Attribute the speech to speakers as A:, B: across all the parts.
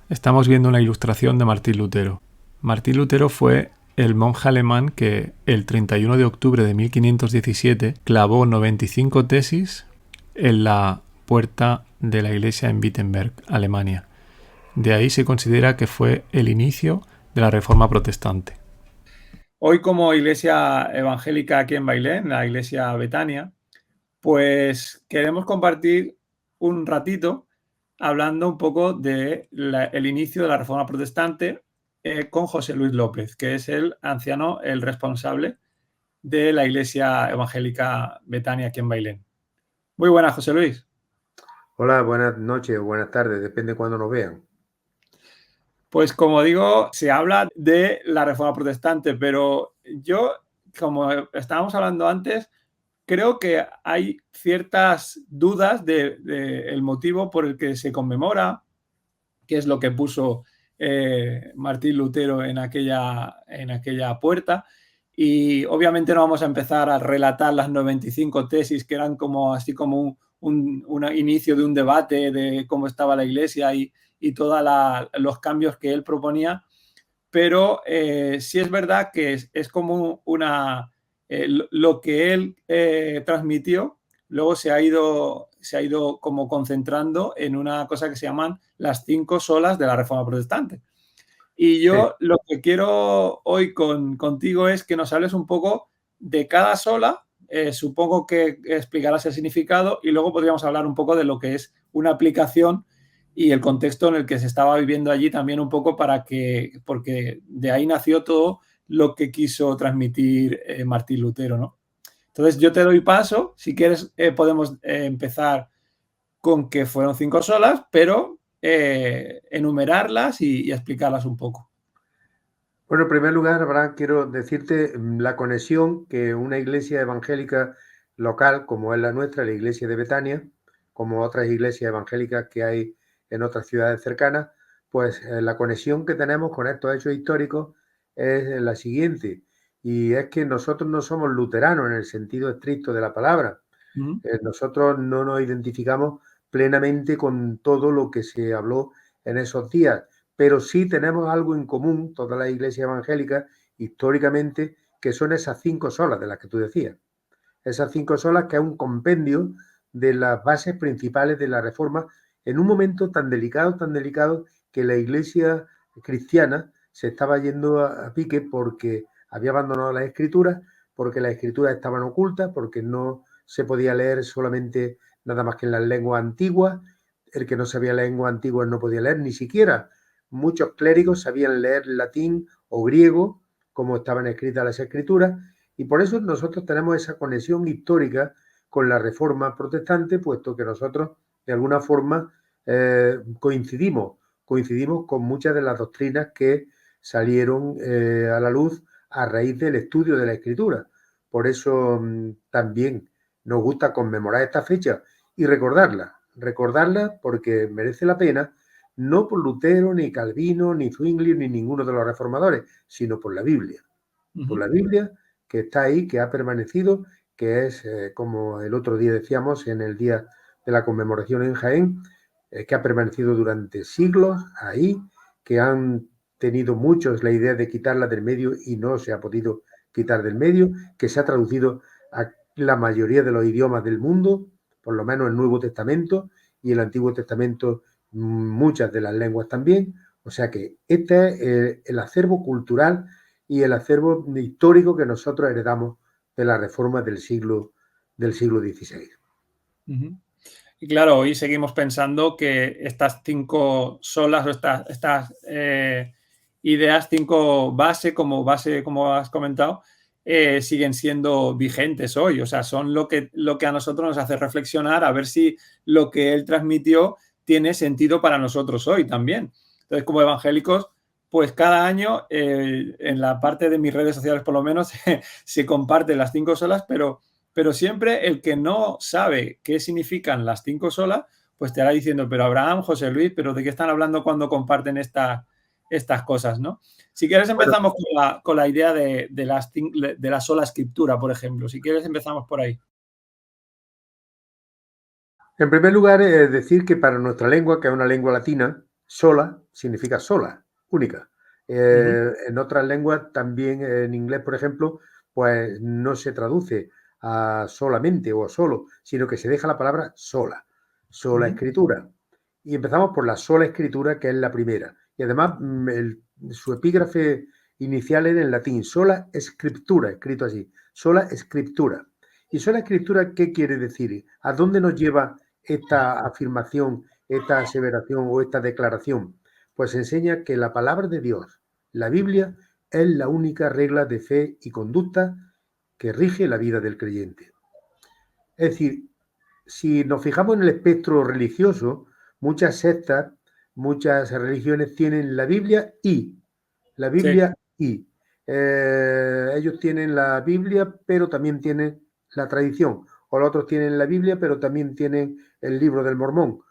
A: Estamos viendo una ilustración de Martín Lutero. Martín Lutero fue el monje alemán que el 31 de octubre de 1517 clavó 95 tesis en la puerta de la iglesia en Wittenberg, Alemania. De ahí se considera que fue el inicio de la Reforma Protestante.
B: Hoy, como iglesia evangélica aquí en Bailén, la iglesia Betania, pues queremos compartir un ratito hablando un poco del inicio de la Reforma Protestante con José Luis López, que es el anciano, el responsable de la iglesia evangélica Betania aquí en Bailén. Muy buenas, José Luis.
C: Hola, buenas noches o buenas tardes, depende de cuándo nos vean.
B: Pues como digo, se habla de la Reforma Protestante, pero yo, como estábamos hablando antes, creo que hay ciertas dudas del motivo por el que se conmemora, qué es lo que puso Martín Lutero en aquella puerta. Y obviamente no vamos a empezar a relatar las 95 tesis que eran como así como un inicio de un debate de cómo estaba la iglesia y todos los cambios que él proponía, pero sí es verdad que es como lo que él transmitió, luego se ha ido como concentrando en una cosa que se llaman las 5 solas de la Reforma Protestante. Y yo lo que quiero hoy contigo es que nos hables un poco de cada sola, supongo que explicarás el significado y luego podríamos hablar un poco de lo que es una aplicación y el contexto en el que se estaba viviendo allí también un poco porque de ahí nació todo lo que quiso transmitir Martín Lutero, ¿no? Entonces yo te doy paso, si quieres podemos empezar con que fueron 5 solas, pero enumerarlas y explicarlas un poco.
C: Bueno, en primer lugar, Abraham, quiero decirte la conexión que una iglesia evangélica local, como es la nuestra, la iglesia de Betania, como otras iglesias evangélicas que hay en otras ciudades cercanas, pues la conexión que tenemos con estos hechos históricos es la siguiente, y es que nosotros no somos luteranos en el sentido estricto de la palabra. Nosotros no nos identificamos plenamente con todo lo que se habló en esos días, pero sí tenemos algo en común, todas las iglesias evangélicas, históricamente, que son esas 5 solas de las que tú decías. Esas 5 solas que es un compendio de las bases principales de la Reforma en un momento tan delicado, que la iglesia cristiana se estaba yendo a pique porque había abandonado las escrituras, porque las escrituras estaban ocultas, porque no se podía leer solamente nada más que en las lenguas antiguas. El que no sabía lenguas antiguas no podía leer, ni siquiera muchos clérigos sabían leer latín o griego como estaban escritas las escrituras, y por eso nosotros tenemos esa conexión histórica con la Reforma Protestante, puesto que nosotros de alguna forma coincidimos con muchas de las doctrinas que salieron a la luz a raíz del estudio de la Escritura. Por eso también nos gusta conmemorar esta fecha y recordarla porque merece la pena, no por Lutero, ni Calvino, ni Zwingli, ni ninguno de los reformadores, sino por la Biblia. Por la Biblia, que está ahí, que ha permanecido, que es, como el otro día decíamos, en el día de la conmemoración en Jaén, que ha permanecido durante siglos ahí, que han tenido muchos la idea de quitarla del medio y no se ha podido quitar del medio, que se ha traducido a la mayoría de los idiomas del mundo, por lo menos el Nuevo Testamento y el Antiguo Testamento, muchas de las lenguas también. O sea que este es el acervo cultural y el acervo histórico que nosotros heredamos de la reforma del siglo XVI.
B: Y claro, hoy seguimos pensando que estas 5 solas o estas ideas, 5 bases, como has comentado, siguen siendo vigentes hoy. O sea, son lo que a nosotros nos hace reflexionar a ver si lo que él transmitió tiene sentido para nosotros hoy también. Entonces, como evangélicos, pues cada año, en la parte de mis redes sociales por lo menos, se comparten las 5 solas, pero siempre el que no sabe qué significan las 5 solas, pues te hará diciendo, pero Abraham, José Luis, pero ¿de qué están hablando cuando comparten estas cosas, no? Si quieres empezamos con la idea de la sola escritura, por ejemplo. Si quieres empezamos por ahí.
C: En primer lugar, decir que para nuestra lengua, que es una lengua latina, Sola significa sola, única. En otras lenguas, también en inglés, por ejemplo, pues no se traduce a solamente o solo, sino que se deja la palabra sola, sola escritura. Y empezamos por la sola escritura, que es la primera. Y además, su epígrafe inicial era en latín, sola scriptura, escrito así, sola scriptura. ¿Y sola escritura qué quiere decir? ¿A dónde nos lleva esta afirmación, esta aseveración o esta declaración? Pues enseña que la palabra de Dios, la Biblia, es la única regla de fe y conducta que rige la vida del creyente. Es decir, si nos fijamos en el espectro religioso, muchas sectas, muchas religiones tienen la Biblia y la Biblia y ellos tienen la Biblia, pero también tienen la tradición. O los otros tienen la Biblia, pero también tienen el libro del Mormón.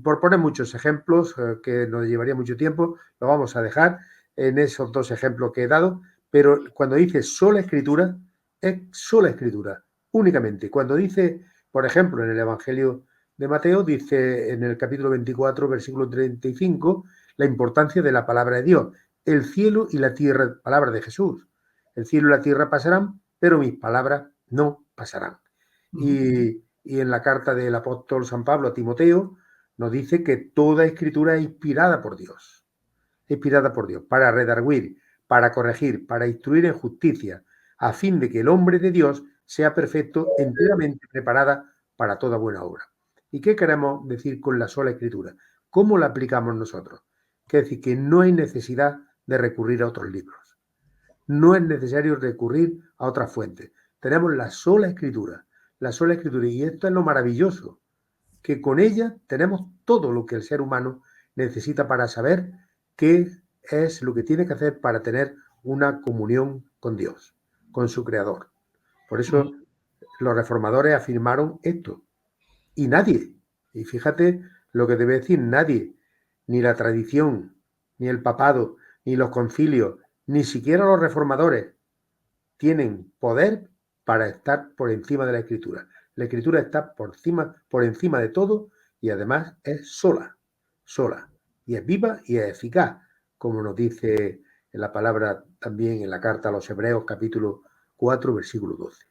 C: Por poner muchos ejemplos, que nos llevaría mucho tiempo, lo vamos a dejar en esos dos ejemplos que he dado, pero cuando dice sola escritura, es sola escritura, únicamente. Cuando dice, por ejemplo, en el Evangelio de Mateo, dice en el capítulo 24, versículo 35, la importancia de la palabra de Dios. El cielo y la tierra, palabra de Jesús. El cielo y la tierra pasarán, pero mis palabras no pasarán. Y en la carta del apóstol San Pablo a Timoteo, nos dice que toda escritura es inspirada por Dios, para redarguir, para corregir, para instruir en justicia, a fin de que el hombre de Dios sea perfecto, enteramente preparada para toda buena obra. ¿Y qué queremos decir con la sola escritura? ¿Cómo la aplicamos nosotros? Quiere decir que no hay necesidad de recurrir a otros libros. No es necesario recurrir a otras fuentes. Tenemos la sola escritura, y esto es lo maravilloso, que con ella tenemos todo lo que el ser humano necesita para saber qué es lo que tiene que hacer para tener una comunión con Dios, con su Creador. Por eso los reformadores afirmaron esto. Y nadie, y fíjate lo que debe decir, nadie, ni la tradición, ni el papado, ni los concilios, ni siquiera los reformadores, tienen poder para estar por encima de la Escritura. La Escritura está por encima de todo y además es sola. Y es viva y es eficaz, como nos dice en la palabra también en la carta a los Hebreos, capítulo 4, versículo 12.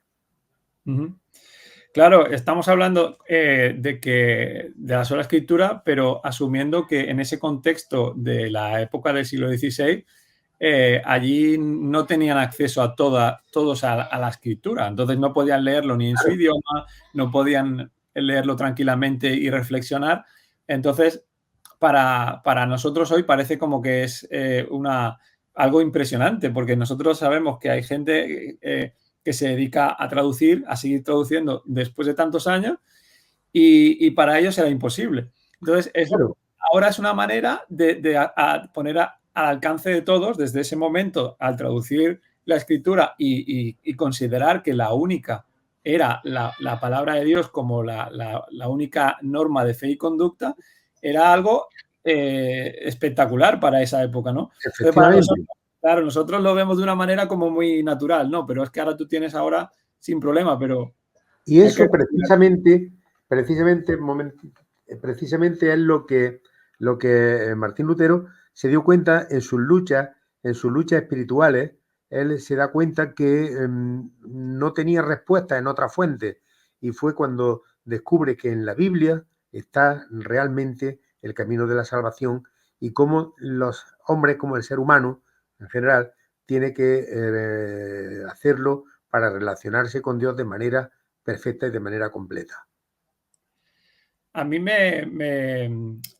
B: Claro, estamos hablando de la sola escritura, pero asumiendo que en ese contexto de la época del siglo XVI, allí no tenían acceso a todos a la escritura, entonces no podían leerlo ni en su idioma, no podían leerlo tranquilamente y reflexionar. Entonces, para nosotros hoy parece como que es algo impresionante, porque nosotros sabemos que hay gente que se dedica a traducir, a seguir traduciendo después de tantos años, y para ellos era imposible. Entonces, ahora es una manera de poner al alcance de todos, desde ese momento, al traducir la escritura y considerar que la única era la palabra de Dios como la única norma de fe y conducta, era algo espectacular para esa época, ¿no?
C: Efectivamente.
B: Claro, nosotros lo vemos de una manera como muy natural, ¿no? Pero es que ahora tú tienes ahora sin problema, pero...
C: Y eso precisamente es lo que Martín Lutero se dio cuenta en sus luchas espirituales. Él se da cuenta que no tenía respuesta en otra fuente, y fue cuando descubre que en la Biblia está realmente el camino de la salvación, y cómo los hombres, como el ser humano en general, tiene que hacerlo para relacionarse con Dios de manera perfecta y de manera completa.
B: A mí me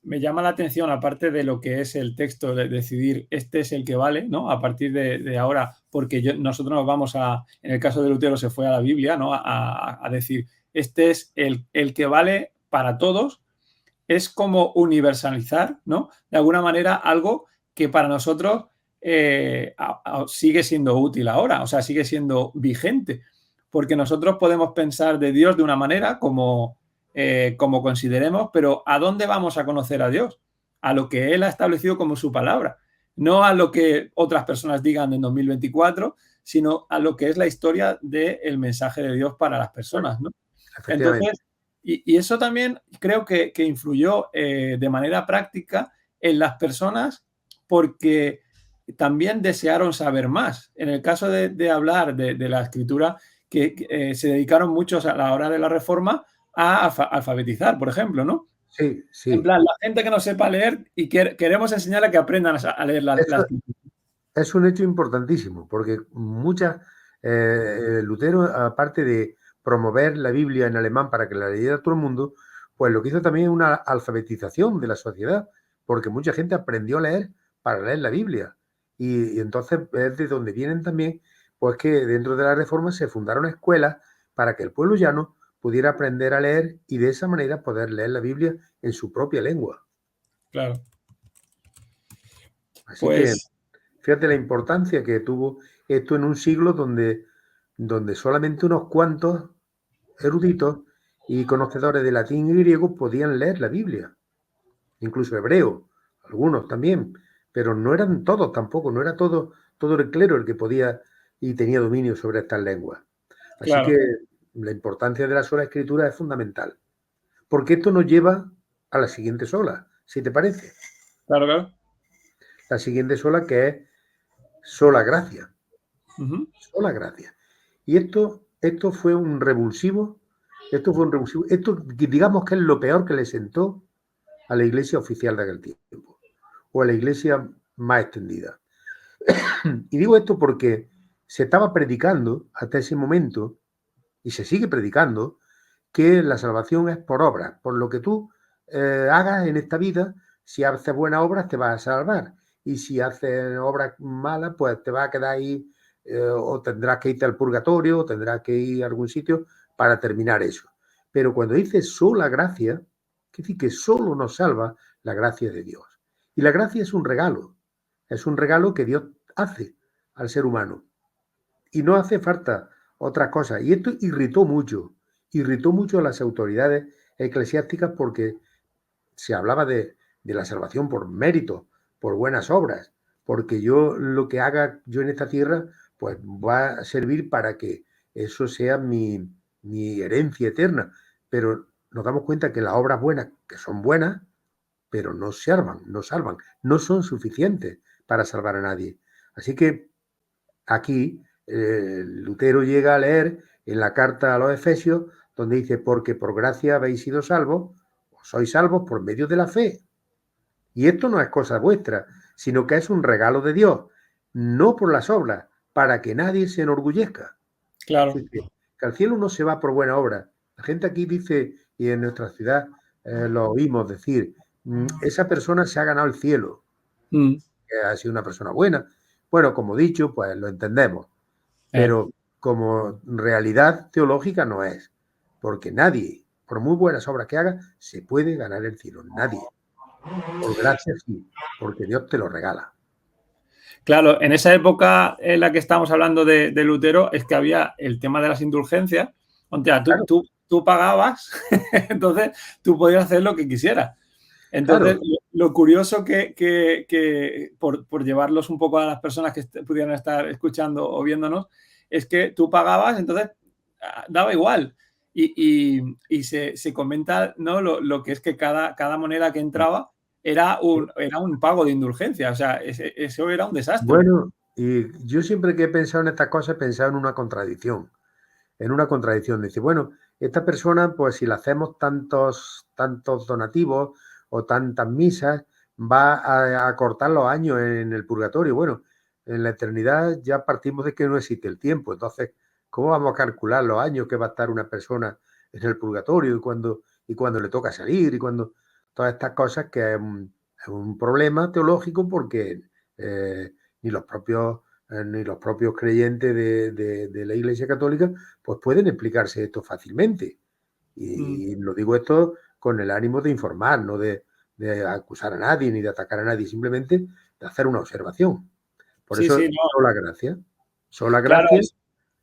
B: llama la atención, aparte de lo que es el texto, de decidir este es el que vale, ¿no? A partir de ahora, porque nosotros nos vamos en el caso de Lutero se fue a la Biblia, ¿no? A decir, este es el que vale para todos. Es como universalizar, ¿no? De alguna manera algo que para nosotros sigue siendo útil ahora, o sea, sigue siendo vigente, porque nosotros podemos pensar de Dios de una manera como consideremos, pero ¿a dónde vamos a conocer a Dios? A lo que Él ha establecido como su palabra, no a lo que otras personas digan en 2024, sino a lo que es la historia del mensaje de Dios para las personas, ¿no? Entonces, y eso también creo que influyó de manera práctica en las personas porque también desearon saber más. En el caso de hablar de la escritura, que se dedicaron muchos a la hora de la Reforma a alfabetizar, por ejemplo, ¿no?
C: Sí,
B: En
C: sí.
B: plan, la gente que no sepa leer y queremos enseñarle que aprendan a leer la
C: Eso
B: escritura.
C: es un hecho importantísimo, porque Lutero, aparte de promover la Biblia en alemán para que la leyera todo el mundo, pues lo que hizo también es una alfabetización de la sociedad, porque mucha gente aprendió a leer para leer la Biblia. Y entonces es de donde vienen también, pues que dentro de la Reforma se fundaron escuelas para que el pueblo llano pudiera aprender a leer y de esa manera poder leer la Biblia en su propia lengua.
B: Claro.
C: Así que
B: Pues
C: fíjate la importancia que tuvo esto en un siglo donde solamente unos cuantos eruditos y conocedores de latín y griego podían leer la Biblia, incluso hebreo, algunos también, pero no eran todos tampoco, no era todo el clero el que podía y tenía dominio sobre estas lenguas. Así que
B: claro,
C: la importancia de la sola escritura es fundamental, porque esto nos lleva a la siguiente sola, si te parece.
B: claro, claro.
C: La siguiente sola que es sola gracia.
B: Ujú.
C: Sola gracia. Y esto fue un revulsivo, esto digamos que es lo peor que le sentó a la iglesia oficial de aquel tiempo, o a la iglesia más extendida. Y digo esto porque se estaba predicando hasta ese momento, y se sigue predicando, que la salvación es por obras, por lo que tú hagas en esta vida. Si haces buenas obras te vas a salvar, y si haces obras malas pues te vas a quedar ahí, o tendrás que irte al purgatorio, o tendrás que ir a algún sitio para terminar eso. Pero cuando dice sola gracia, quiere decir que solo nos salva la gracia de Dios. Y la gracia es un regalo que Dios hace al ser humano. Y no hace falta otras cosas. Y esto irritó mucho a las autoridades eclesiásticas, porque se hablaba de la salvación por mérito, por buenas obras, porque yo lo que haga yo en esta tierra, pues va a servir para que eso sea mi herencia eterna. Pero nos damos cuenta que las obras buenas, que son buenas, pero no salvan, no son suficientes para salvar a nadie. Así que aquí Lutero llega a leer en la carta a los Efesios, donde dice, porque por gracia habéis sido salvos, sois salvos por medio de la fe. Y esto no es cosa vuestra, sino que es un regalo de Dios, no por las obras, para que nadie se enorgullezca.
B: Claro.
C: Así que al cielo no se va por buena obra. La gente aquí dice, y en nuestra ciudad lo oímos decir, esa persona se ha ganado el cielo, que ha sido una persona buena. Bueno, como dicho, pues lo entendemos, pero como realidad teológica no es, porque nadie, por muy buenas obras que haga, se puede ganar el cielo, nadie. Por gracia sí, porque Dios te lo regala.
B: Claro, en esa época en la que estamos hablando de Lutero es que había el tema de las indulgencias. O sea,
C: Claro,
B: tú pagabas, entonces tú podías hacer lo que quisieras. Entonces,
C: claro.
B: lo curioso que por llevarlos un poco a las personas que pudieran estar escuchando o viéndonos, es que tú pagabas, entonces daba igual. Y se comenta, ¿no? Lo que es que cada moneda que entraba era un pago de indulgencia. O sea, eso era un desastre.
C: Bueno, y yo siempre que he pensado en estas cosas he pensado en una contradicción. Dice, bueno, esta persona, pues si le hacemos tantos donativos o tantas misas, va a cortar los años en el purgatorio. Bueno, en la eternidad ya partimos de que no existe el tiempo. Entonces, ¿cómo vamos a calcular los años que va a estar una persona en el purgatorio y cuando le toca salir y cuando todas estas cosas, que es un problema teológico, porque ni los propios creyentes de la Iglesia Católica pues pueden explicarse esto fácilmente. Y lo digo esto con el ánimo de informar, no de acusar a nadie ni de atacar a nadie, simplemente de hacer una observación. Por
B: Sí,
C: eso,
B: sí, no.
C: sola gracia. Sola
B: Claro,
C: gracia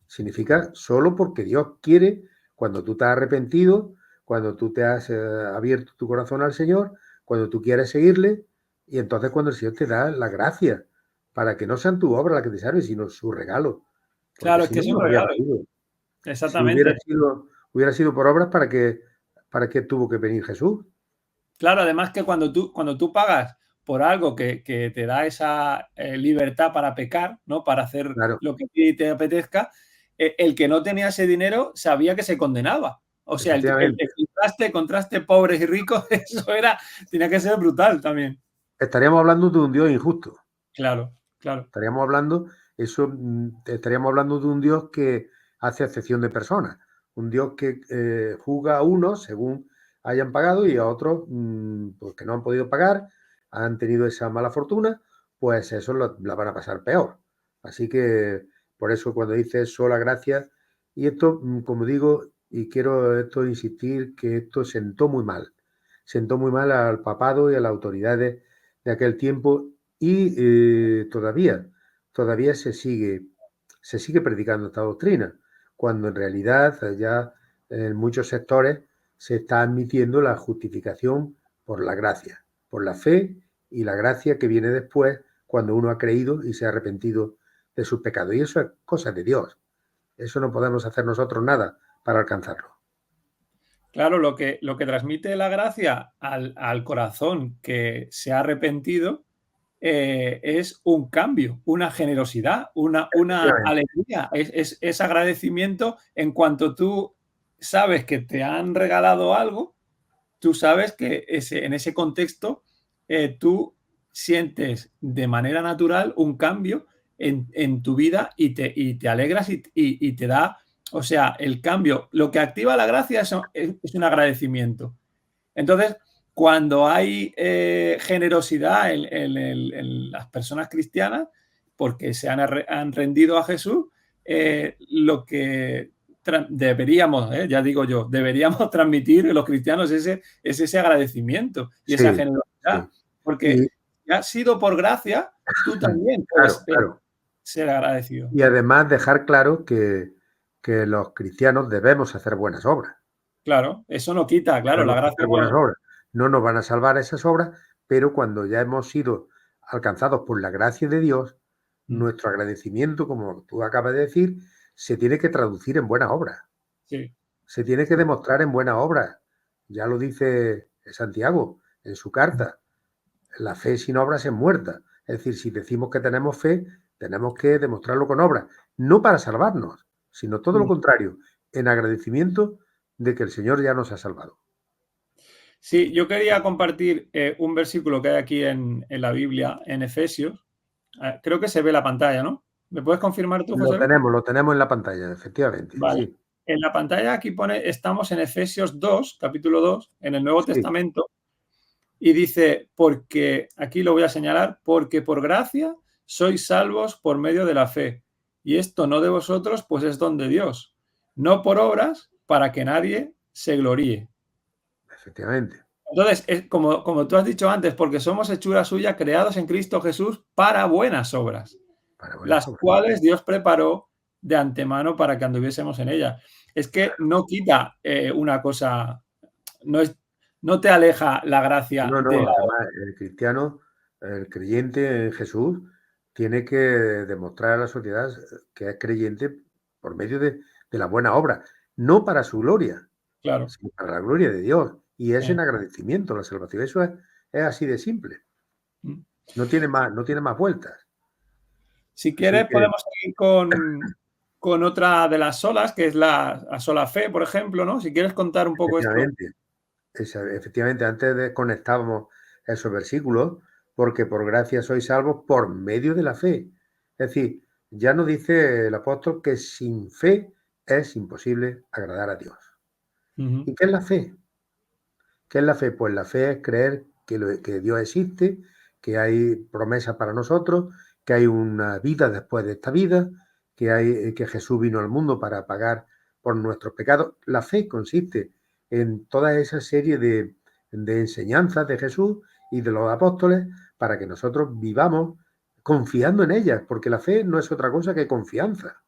C: significa solo porque Dios quiere, cuando tú te has arrepentido, cuando tú te has abierto tu corazón al Señor, cuando tú quieres seguirle, y entonces cuando el Señor te da la gracia, para que no sean tu obra la que te salve, sino su regalo. Porque
B: claro, es
C: si
B: que
C: no,
B: es un
C: no habría
B: regalo.
C: valido. Si
B: Exactamente.
C: hubiera sido por obras, ¿para qué tuvo que venir Jesús?
B: Claro, además que cuando tú pagas por algo que te da esa libertad para pecar, ¿no? Para hacer
C: Claro,
B: lo que te apetezca, el que no tenía ese dinero sabía que se condenaba. O sea,
C: efectivamente.
B: el contraste pobres y ricos, eso tenía que ser brutal también.
C: Estaríamos hablando de un Dios injusto.
B: Claro, claro.
C: Estaríamos hablando de un Dios que hace acepción de personas, un Dios que juzga a unos según hayan pagado y a otros pues que no han podido pagar, han tenido esa mala fortuna, pues eso la van a pasar peor. Así que por eso cuando dice sola gracia, y esto, como digo, y quiero esto insistir, que esto sentó muy mal al papado y a las autoridades de aquel tiempo y todavía se sigue predicando esta doctrina, cuando en realidad ya en muchos sectores se está admitiendo la justificación por la gracia, por la fe y la gracia que viene después cuando uno ha creído y se ha arrepentido de sus pecados. Y eso es cosa de Dios. Eso no podemos hacer nosotros nada para alcanzarlo.
B: Claro, lo que transmite la gracia al corazón que se ha arrepentido es un cambio, una generosidad, una alegría, es agradecimiento en cuanto tú sabes que te han regalado algo, tú sabes que en ese contexto tú sientes de manera natural un cambio en tu vida y te alegras y te da, o sea, el cambio, lo que activa la gracia es un agradecimiento. Entonces, cuando hay generosidad en las personas cristianas, porque se han rendido a Jesús, lo que deberíamos, ya digo yo, deberíamos transmitir los cristianos es ese agradecimiento y esa
C: Sí,
B: generosidad.
C: sí.
B: Porque si ha sido por gracia, tú también
C: Claro,
B: puedes
C: claro.
B: ser agradecido.
C: Y además dejar claro que los cristianos debemos hacer buenas obras.
B: Claro, eso no quita, claro, la
C: Debemos
B: gracia
C: hacer buenas obras. No nos van a salvar esas obras, pero cuando ya hemos sido alcanzados por la gracia de Dios, nuestro agradecimiento, como tú acabas de decir, se tiene que traducir en buenas obras.
B: sí.
C: Se tiene que demostrar en buenas obras. Ya lo dice Santiago en su carta. La fe sin obras es muerta. Es decir, si decimos que tenemos fe, tenemos que demostrarlo con obras. No para salvarnos, sino todo lo contrario, en agradecimiento de que el Señor ya nos ha salvado.
B: Sí, yo quería compartir un versículo que hay aquí en la Biblia, en Efesios. Creo que se ve la pantalla, ¿no? ¿Me puedes confirmar tú, José?
C: Lo tenemos en la pantalla, efectivamente.
B: Vale.
C: Sí,
B: En la pantalla aquí pone, estamos en Efesios 2, capítulo 2, en el Nuevo
C: sí,
B: Testamento, y dice, porque, aquí lo voy a señalar, porque por gracia sois salvos por medio de la fe. Y esto no de vosotros, pues es don de Dios. No por obras, para que nadie se gloríe.
C: efectivamente.
B: Entonces, como tú has dicho antes, porque somos hechura suya, creados en Cristo Jesús para buenas obras,
C: Para buenas
B: las
C: obras.
B: cuales Dios preparó de antemano para que anduviésemos en ellas. Es que no quita una cosa, no te aleja la gracia
C: No,
B: de la obra.
C: además el cristiano, el creyente en Jesús, tiene que demostrar a la sociedad que es creyente por medio de la buena obra, no para su gloria,
B: Claro.
C: sino para la gloria de Dios. Y es
B: Sí.
C: en agradecimiento la salvación. Eso es así de simple.
B: Mm.
C: No tiene más vueltas.
B: Si
C: Así
B: quieres,
C: que,
B: podemos seguir con otra de las solas, que es la sola fe, por ejemplo, ¿no? Si quieres contar un poco esto.
C: efectivamente, antes conectábamos esos versículos, porque por gracia sois salvos por medio de la fe. Es decir, ya nos dice el apóstol que sin fe es imposible agradar a Dios.
B: Uh-huh.
C: ¿Y qué es la fe? ¿Qué es la fe? Pues la fe es creer que Dios existe, que hay promesas para nosotros, que hay una vida después de esta vida, que Jesús vino al mundo para pagar por nuestros pecados. La fe consiste en toda esa serie de enseñanzas de Jesús y de los apóstoles para que nosotros vivamos confiando en ellas, porque la fe no es otra cosa que confianza.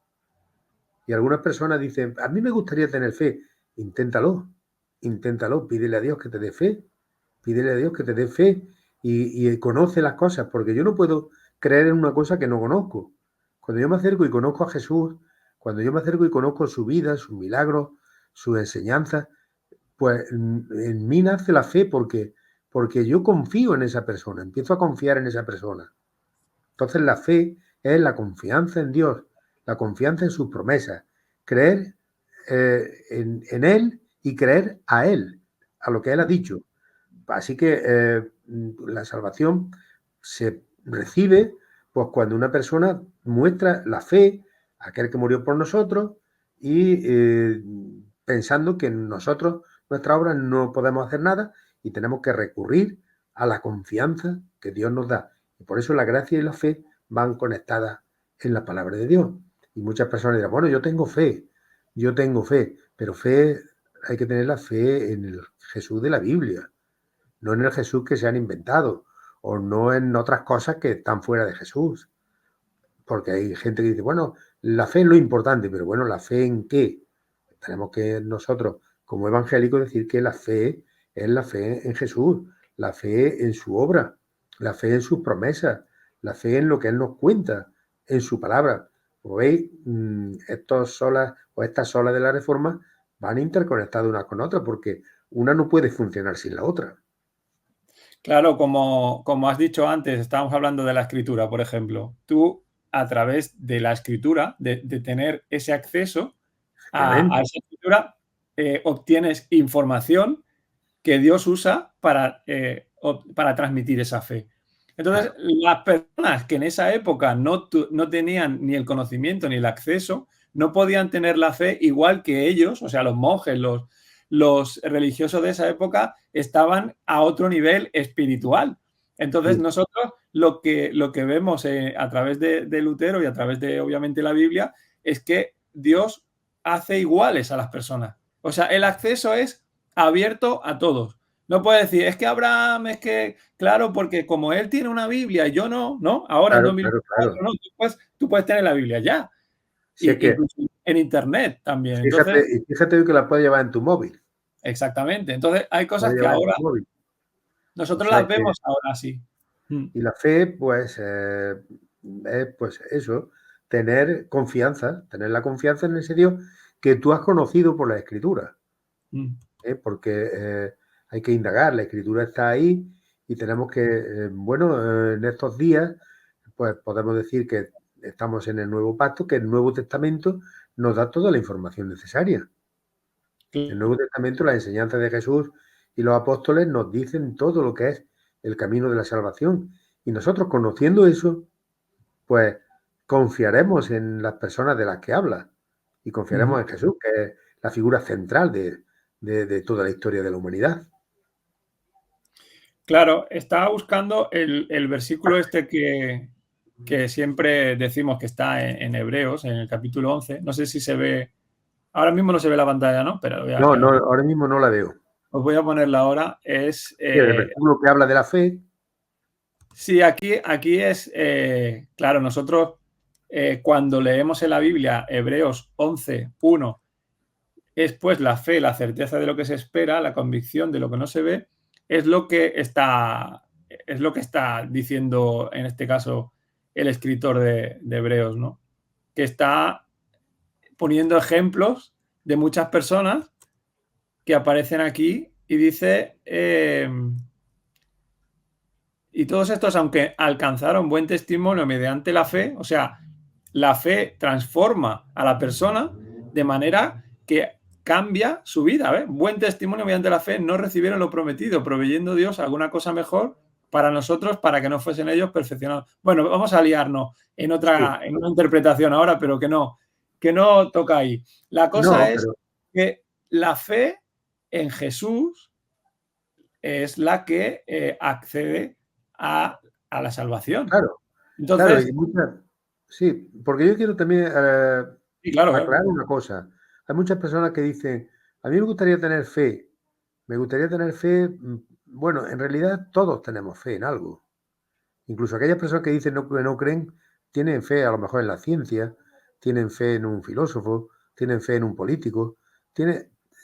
C: Y algunas personas dicen, a mí me gustaría tener fe. Inténtalo, pídele a Dios que te dé fe, pídele a Dios que te dé fe y conoce las cosas, porque yo no puedo creer en una cosa que no conozco. Cuando yo me acerco y conozco a Jesús, cuando yo me acerco y conozco su vida, sus milagros, sus enseñanzas, pues en mí nace la fe porque porque yo confío en esa persona, empiezo a confiar en esa persona. Entonces la fe es la confianza en Dios, la confianza en sus promesas, creer en Él y creer a Él, a lo que Él ha dicho. Así que la salvación se recibe pues cuando una persona muestra la fe a aquel que murió por nosotros y pensando que nosotros, nuestra obra, no podemos hacer nada y tenemos que recurrir a la confianza que Dios nos da. Y por eso la gracia y la fe van conectadas en la palabra de Dios. Y muchas personas dirán, bueno, yo tengo fe, pero fe hay que tener la fe en el Jesús de la Biblia, no en el Jesús que se han inventado o no en otras cosas que están fuera de Jesús. Porque hay gente que dice, bueno, la fe es lo importante, pero bueno, ¿la fe en qué? Tenemos que nosotros, como evangélicos, decir que la fe es la fe en Jesús, la fe en su obra, la fe en sus promesas, la fe en lo que Él nos cuenta, en su palabra. Como veis, estas solas de la Reforma van interconectadas unas con otras, porque una no puede funcionar sin la otra.
B: Claro, como has dicho antes, estábamos hablando de la escritura, por ejemplo. Tú, a través de la escritura, de tener ese acceso a esa escritura, obtienes información que Dios usa para transmitir esa fe. Entonces, las personas que en esa época no tenían ni el conocimiento ni el acceso, no podían tener la fe igual que ellos, o sea, los monjes, los religiosos de esa época estaban a otro nivel espiritual. Entonces, nosotros lo que vemos a través de Lutero y a través de, obviamente, la Biblia, es que Dios hace iguales a las personas. O sea, el acceso es abierto a todos. No puedes decir, es que Abraham, es que, claro, porque como él tiene una Biblia y yo no, ¿no? Ahora en 2024, no, tú puedes tener la Biblia ya.
C: Sí, es que,
B: incluso en internet también.
C: Fíjate que la puedes llevar en tu móvil.
B: Exactamente. Entonces, hay cosas que ahora nosotros las vemos ahora sí.
C: Y la fe, pues, es pues eso, tener la confianza en ese Dios que tú has conocido por la Escritura. Porque hay que indagar, la Escritura está ahí y tenemos que, bueno, en estos días, pues podemos decir que estamos en el Nuevo Pacto, que el Nuevo Testamento nos da toda la información necesaria. El Nuevo Testamento, las enseñanzas de Jesús y los apóstoles nos dicen todo lo que es el camino de la salvación. Y nosotros, conociendo eso, pues confiaremos en las personas de las que habla y confiaremos en Jesús, que es la figura central de toda la historia de la humanidad.
B: Claro, estaba buscando el versículo este que siempre decimos que está en Hebreos, en el capítulo 11. No sé si se ve, ahora mismo no se ve la pantalla, ¿no? Pero
C: no, ahora mismo no la veo.
B: Os voy a ponerla ahora. Es
C: el versículo que habla de la fe.
B: Sí, aquí es, claro, nosotros cuando leemos en la Biblia Hebreos 11:1, es pues la fe, la certeza de lo que se espera, la convicción de lo que no se ve, es lo que está diciendo en este caso el escritor de Hebreos, ¿no? Que está poniendo ejemplos de muchas personas que aparecen aquí y dice, y todos estos, aunque alcanzaron buen testimonio mediante la fe, o sea, la fe transforma a la persona de manera que cambia su vida. ¿ves? Buen testimonio mediante la fe, no recibieron lo prometido, proveyendo Dios alguna cosa mejor para nosotros, para que no fuesen ellos perfeccionados. Bueno, vamos a liarnos en una interpretación ahora, pero que no toca ahí. La cosa es que la fe en Jesús es la que accede a la salvación.
C: Claro.
B: Entonces,
C: sí, porque yo quiero también aclarar una cosa. Hay muchas personas que dicen, a mí me gustaría tener fe. Bueno, en realidad todos tenemos fe en algo. Incluso aquellas personas que dicen que no creen, tienen fe a lo mejor en la ciencia, tienen fe en un filósofo, tienen fe en un político.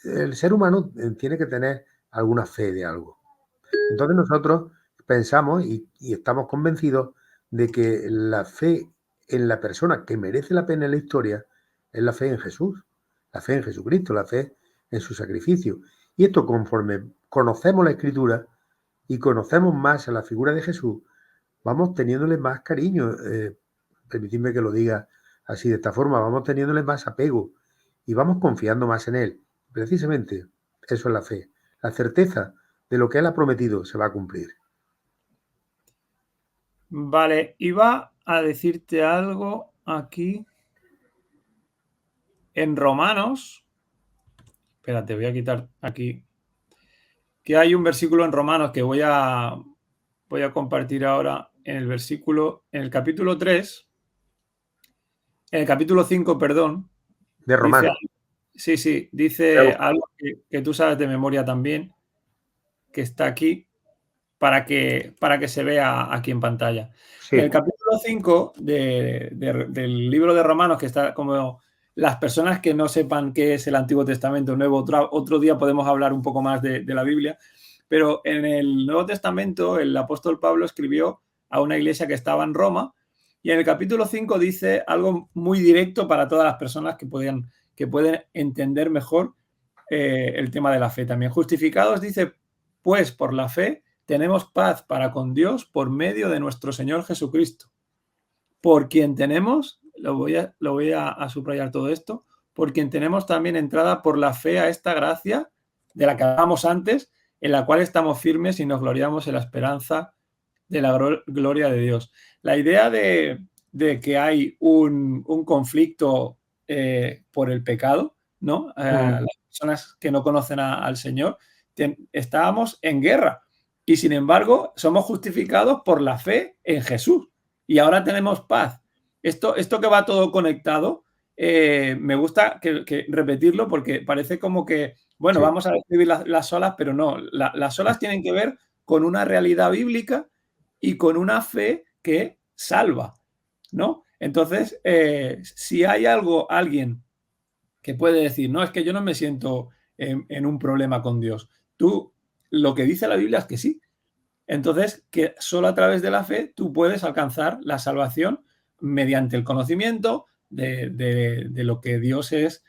C: El ser humano tiene que tener alguna fe de algo. Entonces nosotros pensamos y estamos convencidos de que la fe en la persona que merece la pena en la historia es la fe en Jesús, la fe en Jesucristo, la fe en su sacrificio. Y esto, conforme conocemos la Escritura y conocemos más a la figura de Jesús, vamos teniéndole más cariño, permitidme que lo diga así de esta forma, vamos teniéndole más apego y vamos confiando más en Él. Precisamente eso es la fe, la certeza de lo que Él ha prometido se va a cumplir.
B: Vale, iba a decirte algo aquí en Romanos. Espérate, voy a quitar aquí. Que hay un versículo en Romanos que voy a compartir ahora en el capítulo 3, en el capítulo 5, perdón.
C: De Romanos.
B: Dice algo que tú sabes de memoria también, que está aquí, para que se vea aquí en pantalla.
C: Sí.
B: En el capítulo 5 del libro de Romanos, que está como las personas que no sepan qué es el Antiguo Testamento Nuevo, otro día podemos hablar un poco más de la Biblia, pero en el Nuevo Testamento el apóstol Pablo escribió a una iglesia que estaba en Roma y en el capítulo 5 dice algo muy directo para todas las personas que pueden entender mejor el tema de la fe. También justificados dice, pues por la fe tenemos paz para con Dios por medio de nuestro Señor Jesucristo, por quien tenemos, lo voy a subrayar todo esto, por quien tenemos también entrada por la fe a esta gracia de la que hablábamos antes, en la cual estamos firmes y nos gloriamos en la esperanza de la gloria de Dios. La idea de que hay un conflicto por el pecado, ¿no? Las personas que no conocen al Señor, estábamos en guerra y sin embargo somos justificados por la fe en Jesús y ahora tenemos paz. Esto que va todo conectado, me gusta que repetirlo porque parece como que, bueno, sí, vamos a describir las olas, pero no, las olas tienen que ver con una realidad bíblica y con una fe que salva, ¿no? Entonces, si hay alguien que puede decir, no, es que yo no me siento en un problema con Dios. Tú, lo que dice la Biblia es que sí. Entonces, que solo a través de la fe tú puedes alcanzar la salvación mediante el conocimiento de lo que Dios es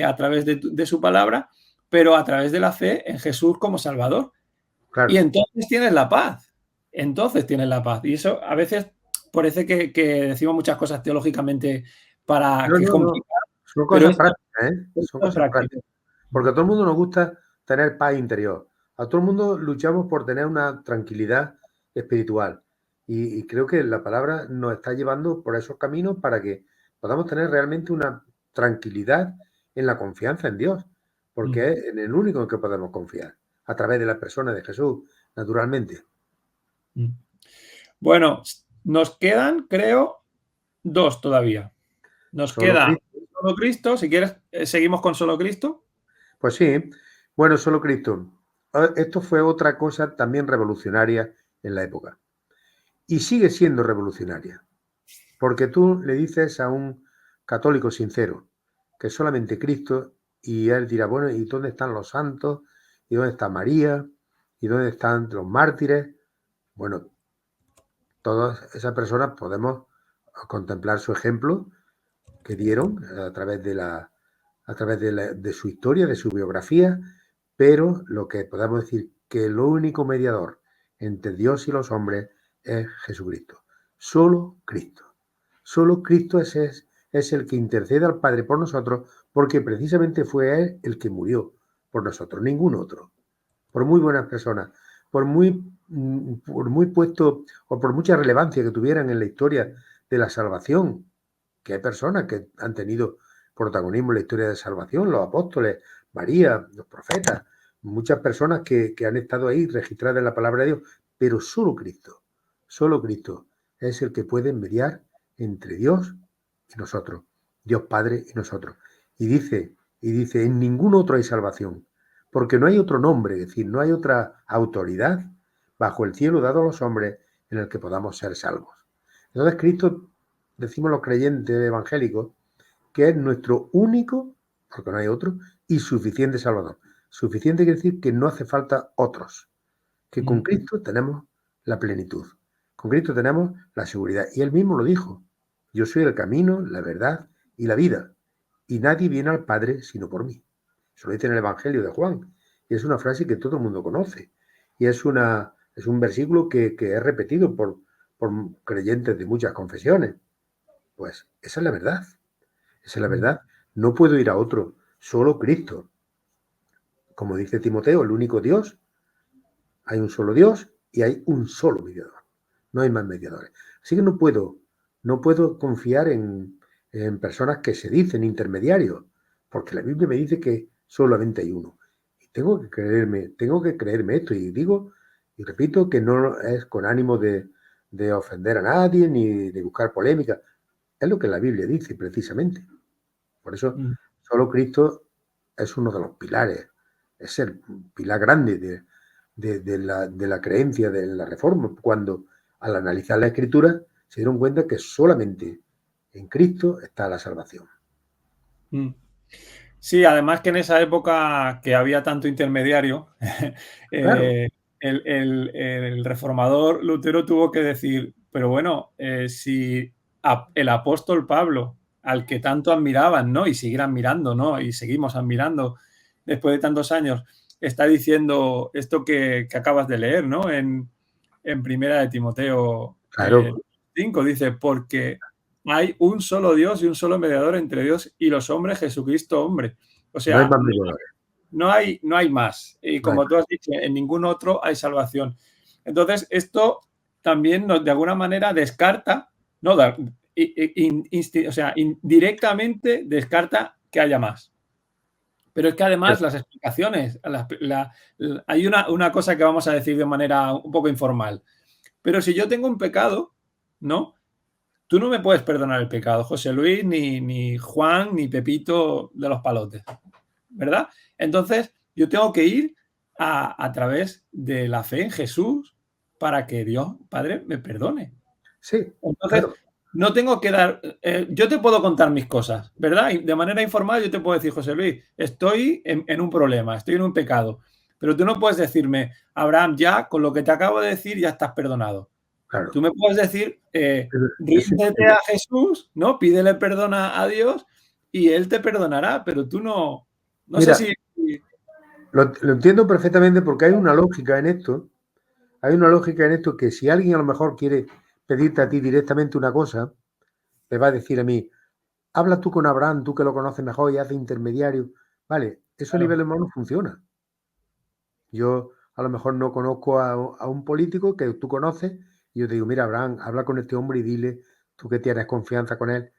B: a través de su palabra, pero a través de la fe en Jesús como Salvador. Claro. Y entonces tienes la paz. Entonces tienes la paz. Y eso a veces parece que decimos muchas cosas teológicamente para que es complicado.
C: Son cosas prácticas, ¿eh? Son cosas prácticas. Porque a todo el mundo nos gusta tener paz interior. A todo el mundo luchamos por tener una tranquilidad espiritual. Y creo que la palabra nos está llevando por esos caminos para que podamos tener realmente una tranquilidad en la confianza en Dios. Porque es en el único en que podemos confiar. A través de la persona de Jesús, naturalmente.
B: Bueno, nos quedan, creo, dos todavía. Nos queda Solo Cristo. Si quieres, seguimos con Solo Cristo.
C: Pues sí. Bueno, Solo Cristo. Esto fue otra cosa también revolucionaria en la época. Y sigue siendo revolucionaria. Porque tú le dices a un católico sincero que solamente Cristo, y él dirá, bueno, ¿y dónde están los santos? ¿Y dónde está María? ¿Y dónde están los mártires? Bueno, todas esas personas podemos contemplar su ejemplo que dieron a través de su historia, de su biografía, pero lo que podemos decir que el único mediador entre Dios y los hombres es Jesucristo. Solo Cristo. Solo Cristo es el que intercede al Padre por nosotros, porque precisamente fue Él el que murió por nosotros, ningún otro. Por muy buenas personas, por muy puesto o por mucha relevancia que tuvieran en la historia de la salvación, que hay personas que han tenido protagonismo en la historia de salvación, los apóstoles, María, los profetas, muchas personas que han estado ahí registradas en la palabra de Dios, pero solo Cristo es el que puede mediar entre Dios y nosotros, Dios Padre y nosotros. Y dice, en ningún otro hay salvación, porque no hay otro nombre, es decir, no hay otra autoridad bajo el cielo dado a los hombres en el que podamos ser salvos. Entonces Cristo, decimos los creyentes evangélicos, que es nuestro único, porque no hay otro, y suficiente Salvador. Suficiente quiere decir que no hace falta otros, que con Cristo tenemos la plenitud, con Cristo tenemos la seguridad. Y Él mismo lo dijo, yo soy el camino, la verdad y la vida, y nadie viene al Padre sino por mí. Eso lo dice en el Evangelio de Juan, y es una frase que todo el mundo conoce, y es una Es un versículo que es repetido por creyentes de muchas confesiones. Pues esa es la verdad. Esa es la verdad. No puedo ir a otro, solo Cristo. Como dice Timoteo, el único Dios. Hay un solo Dios y hay un solo mediador. No hay más mediadores. Así que no puedo confiar en personas que se dicen intermediarios, porque la Biblia me dice que solamente hay uno. Y tengo que creerme esto. Y digo, y repito, que no es con ánimo de ofender a nadie ni de buscar polémica. Es lo que la Biblia dice, precisamente. Por eso, solo Cristo es uno de los pilares, es el pilar grande de la creencia de la Reforma, cuando al analizar la Escritura se dieron cuenta que solamente en Cristo está la salvación.
B: Sí, además que en esa época que había tanto intermediario,
C: Claro.
B: El reformador Lutero tuvo que decir, pero bueno, si el apóstol Pablo, al que tanto admiraban, ¿no? Y seguir admirando, ¿no? Y seguimos admirando después de tantos años, está diciendo esto que acabas de leer, ¿no? En Primera de Timoteo
C: Claro.
B: 5, dice, porque hay un solo Dios y un solo mediador entre Dios y los hombres, Jesucristo hombre. O
C: No hay
B: sea,
C: más mediadores.
B: no hay más. Y como tú has dicho, en ningún otro hay salvación. Entonces, esto también de alguna manera descarta, no, o sea, indirectamente descarta que haya más. Pero es que además las explicaciones, hay una cosa que vamos a decir de manera un poco informal. Pero si yo tengo un pecado, ¿no? Tú no me puedes perdonar el pecado, José Luis, ni Juan, ni Pepito de los palotes, ¿verdad? Entonces, yo tengo que ir a través de la fe en Jesús para que Dios, Padre, me perdone.
C: Sí,
B: Entonces,
C: claro.
B: no tengo que dar... yo te puedo contar mis cosas, ¿verdad? Y de manera informal yo te puedo decir, José Luis, estoy en un problema, estoy en un pecado. Pero tú no puedes decirme, Abraham, ya con lo que te acabo de decir ya estás perdonado.
C: Claro.
B: Tú me puedes decir, ríndete a Jesús, ¿no? Pídele perdón a Dios y Él te perdonará, pero tú no... No
C: Mira,
B: sé si...
C: lo entiendo perfectamente porque hay una lógica en esto. Hay una lógica en esto que si alguien a lo mejor quiere pedirte a ti directamente una cosa, te va a decir a mí, habla tú con Abraham, tú que lo conoces mejor y haces intermediario. Vale, eso a
B: Claro.
C: nivel humano funciona. Yo a lo mejor no conozco a un político que tú conoces y yo te digo, mira, Abraham, habla con este hombre y dile, tú que tienes confianza con él.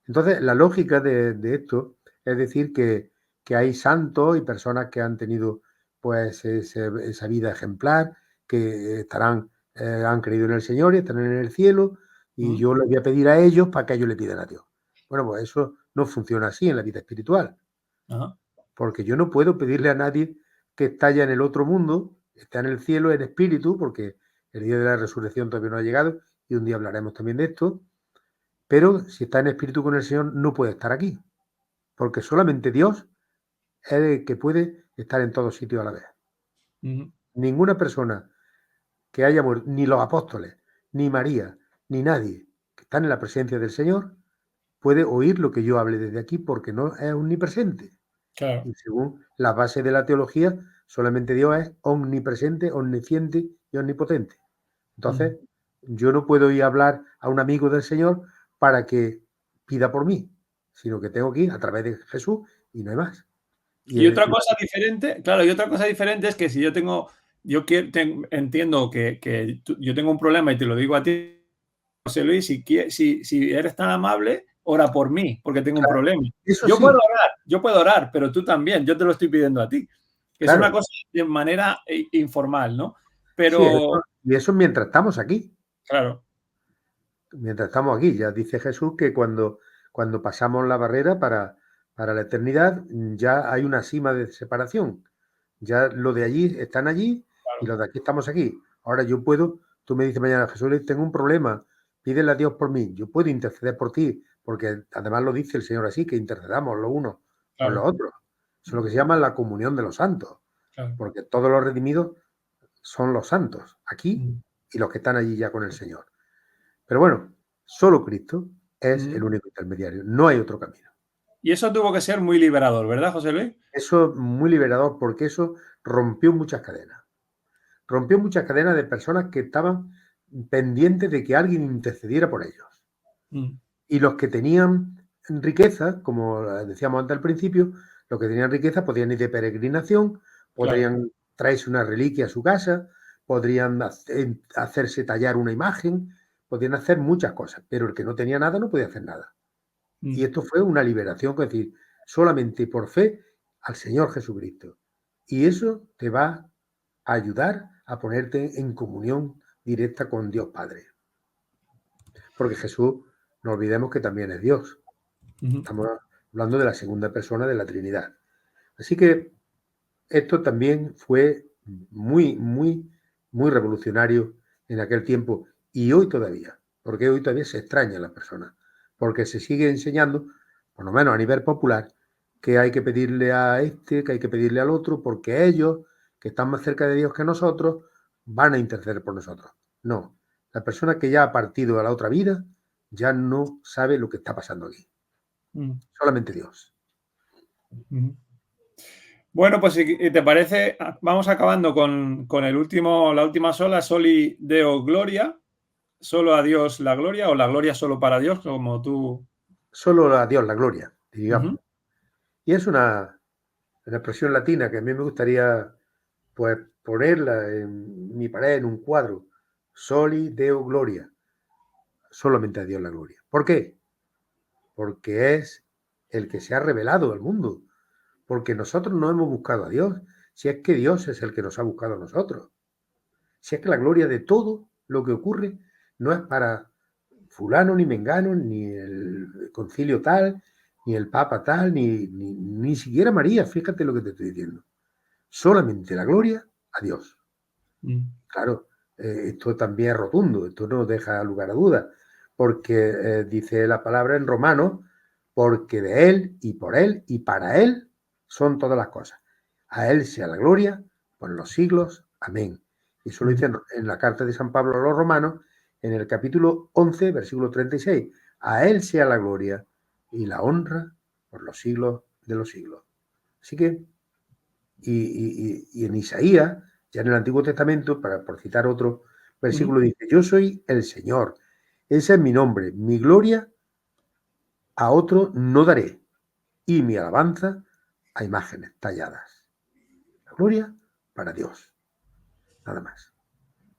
C: Entonces, la lógica de esto es decir que hay santos y personas que han tenido pues esa vida ejemplar, que estarán, han creído en el Señor y estarán en el cielo, y yo les voy a pedir a ellos para que ellos le pidan a Dios. Bueno, pues eso no funciona así en la vida espiritual.
B: Ajá.
C: Porque yo no puedo pedirle a nadie que está ya en el otro mundo, está en el cielo en espíritu, porque el día de la resurrección todavía no ha llegado y un día hablaremos también de esto, pero si está en espíritu con el Señor no puede estar aquí, porque solamente Dios es el que puede estar en todos sitios a la vez. Ninguna persona que haya muerto, ni los apóstoles, ni María, ni nadie que está en la presencia del Señor puede oír lo que yo hable desde aquí porque no es omnipresente.
B: Claro.
C: Y según la base de la teología, solamente Dios es omnipresente, omnisciente y omnipotente. Entonces, yo no puedo ir a hablar a un amigo del Señor para que pida por mí, sino que tengo que ir a través de Jesús y no hay más.
B: Y otra cosa diferente, claro, y otra cosa diferente es que si yo entiendo que yo tengo un problema y te lo digo a ti, José Luis, si eres tan amable, ora por mí, porque tengo un problema.
C: Eso
B: Yo
C: sí,
B: puedo orar, pero tú también, yo te lo estoy pidiendo a ti. Que es
C: claro.
B: una cosa de manera informal, ¿no?
C: Sí,
B: Pero,
C: y eso mientras estamos aquí.
B: claro,
C: Mientras estamos aquí, ya dice Jesús que cuando pasamos la barrera para la eternidad, ya hay una cima de separación. Ya lo de allí están allí y los de aquí estamos aquí. Ahora yo puedo, tú me dices mañana, Jesús, tengo un problema, pídele a Dios por mí. Yo puedo interceder por ti, porque además lo dice el Señor así, que intercedamos los unos por los otros. Eso es lo que se llama la comunión de los santos, porque todos los redimidos son los santos, aquí y los que están allí ya con el Señor. Pero bueno, solo Cristo es el único intermediario, no hay otro camino.
B: Y eso tuvo que ser muy liberador, ¿verdad, José Luis?
C: Eso es muy liberador porque eso rompió muchas cadenas. rompió muchas cadenas de personas que estaban pendientes de que alguien intercediera por ellos. Y los que tenían riqueza, como decíamos antes al principio, los que tenían riqueza podían ir de peregrinación, podrían traerse una reliquia a su casa, podrían hacerse tallar una imagen, podían hacer muchas cosas, pero el que no tenía nada no podía hacer nada. Y esto fue una liberación, es decir, solamente por fe al Señor Jesucristo. Y eso te va a ayudar a ponerte en comunión directa con Dios Padre. Porque Jesús, no olvidemos que también es Dios. Estamos hablando de la segunda persona de la Trinidad. Así que esto también fue muy, muy, muy revolucionario en aquel tiempo y hoy todavía, porque hoy todavía se extraña a las personas, porque se sigue enseñando, por lo menos a nivel popular, que hay que pedirle a este, que hay que pedirle al otro, porque ellos, que están más cerca de Dios que nosotros, van a interceder por nosotros. No, la persona que ya ha partido a la otra vida ya no sabe lo que está pasando aquí. Solamente Dios.
B: Bueno, pues si te parece, vamos acabando con la última sola, Soli Deo Gloria, solo a Dios la gloria, o la gloria solo para Dios, como tú.
C: Solo a Dios la gloria, digamos. Y es una expresión latina que a mí me gustaría pues ponerla en mi pared, en un cuadro. Soli Deo Gloria. Solamente a Dios la gloria. ¿Por qué? Porque es el que se ha revelado al mundo. Porque nosotros no hemos buscado a Dios. Si es que Dios es el que nos ha buscado a nosotros. Si es que la gloria de todo lo que ocurre no es para fulano, ni mengano, ni el concilio tal, ni el papa tal, ni siquiera María. Fíjate lo que te estoy diciendo. Solamente la gloria a Dios. Claro, esto también es rotundo, esto no deja lugar a dudas, porque dice la palabra en Romanos, porque de Él y por Él y para Él son todas las cosas. A Él sea la gloria por los siglos. Amén. Y eso lo dice en la carta de San Pablo a los Romanos, en el capítulo 11, versículo 36. A Él sea la gloria y la honra por los siglos de los siglos. Así que, y en Isaías, ya en el Antiguo Testamento, por citar otro versículo, dice, yo soy el Señor, ese es mi nombre, mi gloria a otro no daré, y mi alabanza a imágenes talladas. La gloria para Dios, nada más,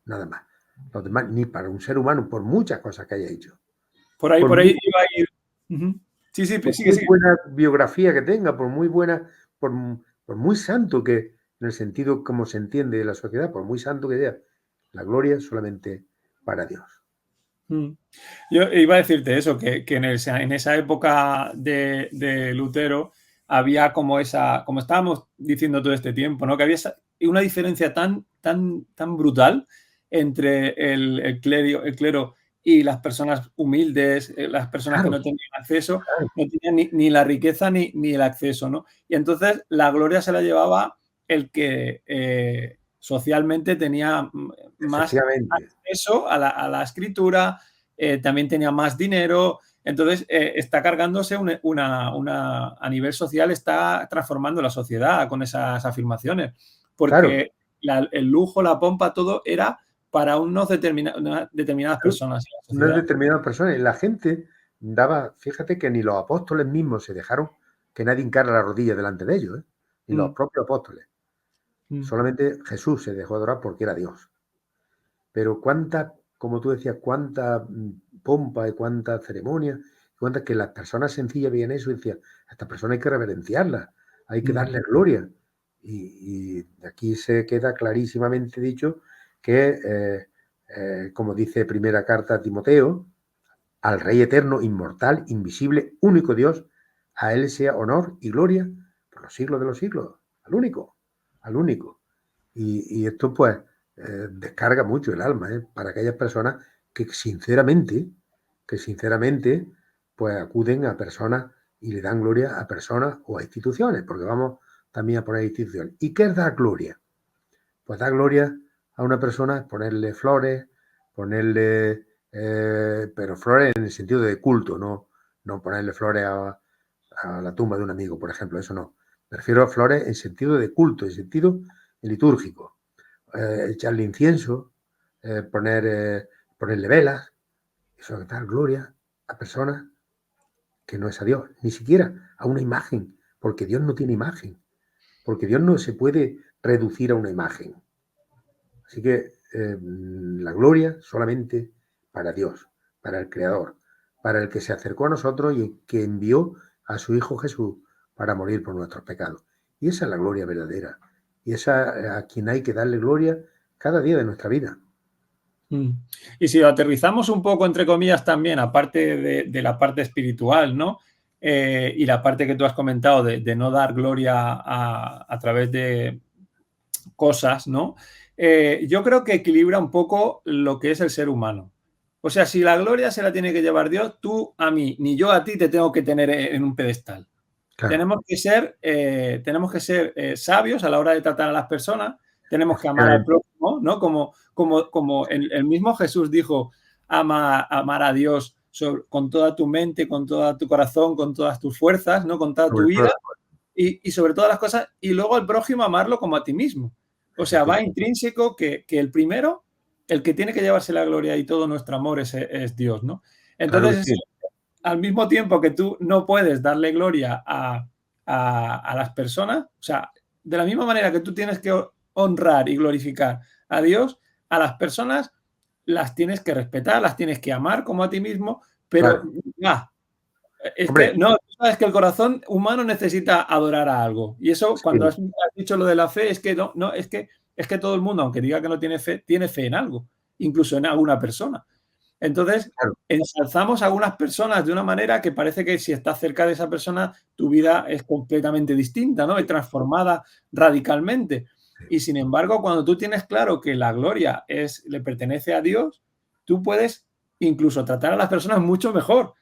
C: nada más. Los demás, ni para un ser humano, por muchas cosas que haya hecho.
B: Por ahí iba a ir. Sí,
C: Muy buena biografía que tenga, por muy buena, por muy santo que, en el sentido como se entiende de la sociedad, por muy santo que sea, la gloria solamente para Dios.
B: Yo iba a decirte eso, que en esa época de Lutero había como estábamos diciendo todo este tiempo, ¿no? Que había una diferencia tan brutal entre el clero y las personas humildes, las personas que no tenían acceso, no tenían ni la riqueza ni el acceso, ¿no? Y entonces la gloria se la llevaba el que socialmente tenía más acceso a la escritura, también tenía más dinero. Entonces está cargándose a nivel social, está transformando la sociedad con esas afirmaciones, porque el lujo, la pompa, todo era para unas determinadas personas.
C: Unas determinadas personas. Y la gente daba, fíjate que ni los apóstoles mismos se dejaron que nadie hincara la rodilla delante de ellos, ni los propios apóstoles. Solamente Jesús se dejó adorar porque era Dios. Pero cuánta, como tú decías, cuánta pompa y cuánta ceremonia, cuántas que las personas sencillas veían eso y decían, a esta persona hay que reverenciarla, hay que darle gloria. Y aquí se queda clarísimamente dicho que, como dice primera carta a Timoteo, al Rey eterno, inmortal, invisible, único Dios, a Él sea honor y gloria por los siglos de los siglos, al único, al único. Y esto pues descarga mucho el alma para aquellas personas que sinceramente pues acuden a personas y le dan gloria a personas o a instituciones, porque vamos también a poner instituciones. ¿Y qué es dar gloria? Pues dar gloria a una persona es ponerle flores, pero flores en el sentido de culto, no ponerle flores a la tumba de un amigo, por ejemplo, eso no. Me refiero a flores en sentido de culto, en sentido litúrgico. echarle incienso, ponerle velas, eso es dar gloria a personas que no es a Dios, ni siquiera a una imagen, porque Dios no tiene imagen, porque Dios no se puede reducir a una imagen. Así que la gloria solamente para Dios, para el Creador, para el que se acercó a nosotros y que envió a su Hijo Jesús para morir por nuestros pecados. Y esa es la gloria verdadera. Y esa a quien hay que darle gloria cada día de nuestra vida.
B: Y si lo aterrizamos un poco, entre comillas, también, aparte de la parte espiritual, ¿no? Y la parte que tú has comentado de no dar gloria a través de cosas, ¿no? Yo creo que equilibra un poco lo que es el ser humano. O sea, si la gloria se la tiene que llevar Dios, tú a mí, ni yo a ti te tengo que tener en un pedestal.
C: Claro.
B: Tenemos que ser sabios a la hora de tratar a las personas, tenemos que amar al prójimo, ¿no? Como el mismo Jesús dijo, amar a Dios con toda tu mente, con todo tu corazón, con todas tus fuerzas, ¿no? Con toda tu vida y sobre todas las cosas, y luego al prójimo amarlo como a ti mismo. O sea, va intrínseco que el primero, el que tiene que llevarse la gloria y todo nuestro amor es Dios, ¿no? Entonces,
C: claro,
B: al mismo tiempo que tú no puedes darle gloria a las personas, o sea, de la misma manera que tú tienes que honrar y glorificar a Dios, a las personas las tienes que respetar, las tienes que amar como a ti mismo, pero es que no, tú sabes que el corazón humano necesita adorar a algo. Y eso, cuando has dicho lo de la fe, es que es que todo el mundo, aunque diga que no tiene fe en algo, incluso en alguna persona. Entonces, ensalzamos a algunas personas de una manera que parece que si estás cerca de esa persona, tu vida es completamente distinta, ¿no? Es transformada radicalmente. Y sin embargo, cuando tú tienes claro que la gloria le pertenece a Dios, tú puedes incluso tratar a las personas mucho mejor.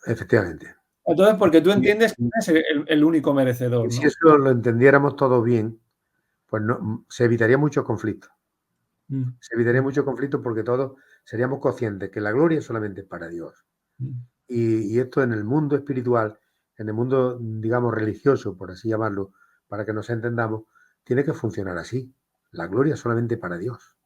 C: Efectivamente.
B: Entonces, porque tú entiendes que es el único merecedor, ¿no?
C: Si eso lo entendiéramos todos bien, pues se evitaría muchos conflictos. Se evitaría muchos conflictos porque todos seríamos conscientes que la gloria es solamente para Dios. Y esto en el mundo espiritual, en el mundo, digamos, religioso, por así llamarlo, para que nos entendamos, tiene que funcionar así. La gloria es solamente para Dios.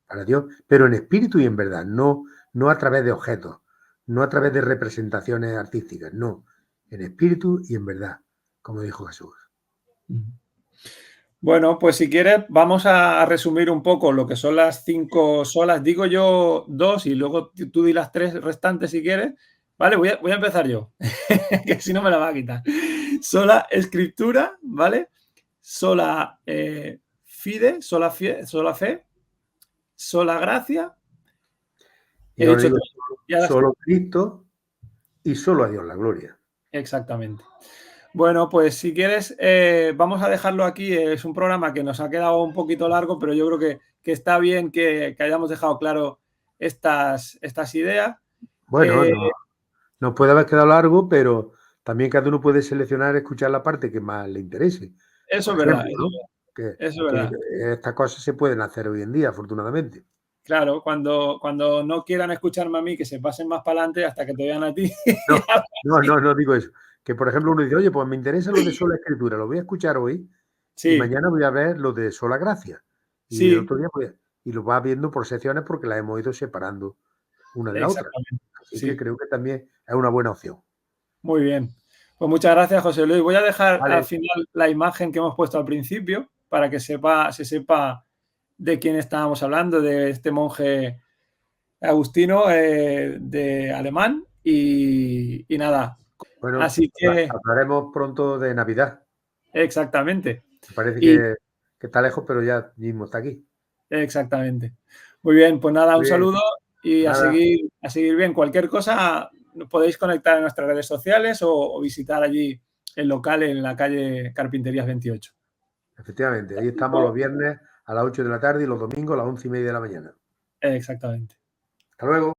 C: Para Dios, pero en espíritu y en verdad, no a través de objetos, no a través de representaciones artísticas, no. En espíritu y en verdad, como dijo Jesús.
B: Bueno, pues si quieres, vamos a resumir un poco lo que son las 5 solas. Digo yo 2 y luego tú di las 3 restantes si quieres. Vale, voy a empezar yo, que si no me la va a quitar. Sola escritura, ¿vale? Sola fide, sola fe, sola gracia.
C: Y ahora digo, solo Cristo y solo a Dios la gloria.
B: Exactamente. Bueno, pues si quieres, vamos a dejarlo aquí. Es un programa que nos ha quedado un poquito largo, pero yo creo que está bien que hayamos dejado claro estas ideas.
C: Bueno, nos puede haber quedado largo, pero también cada uno puede seleccionar, escuchar la parte que más le interese.
B: Eso es verdad.
C: Que
B: verdad.
C: estas cosas se pueden hacer hoy en día, afortunadamente.
B: Claro, cuando no quieran escucharme a mí, que se pasen más para adelante hasta que te vean a ti.
C: No digo eso. Que, por ejemplo, uno dice, oye, pues me interesa lo de sola escritura, lo voy a escuchar hoy y mañana voy a ver lo de sola gracia. Y el otro día, y lo vas viendo por secciones porque las hemos ido separando una de la otra. Así que creo que también es una buena opción.
B: Muy bien. Pues muchas gracias, José Luis. Voy a dejar al final la imagen que hemos puesto al principio para que se sepa de quién estábamos hablando, de este monje agustino de alemán y nada.
C: Bueno,
B: así que
C: hablaremos pronto de Navidad.
B: Exactamente.
C: Me parece que está lejos, pero ya mismo está aquí.
B: Exactamente. Muy bien, pues nada, un saludo y a seguir bien. Cualquier cosa nos podéis conectar en nuestras redes sociales o visitar allí el local en la calle Carpinterías 28.
C: Efectivamente, ahí estamos los viernes a las 8 de la tarde y los domingos a las 11:30 de la mañana.
B: Exactamente.
C: Hasta luego.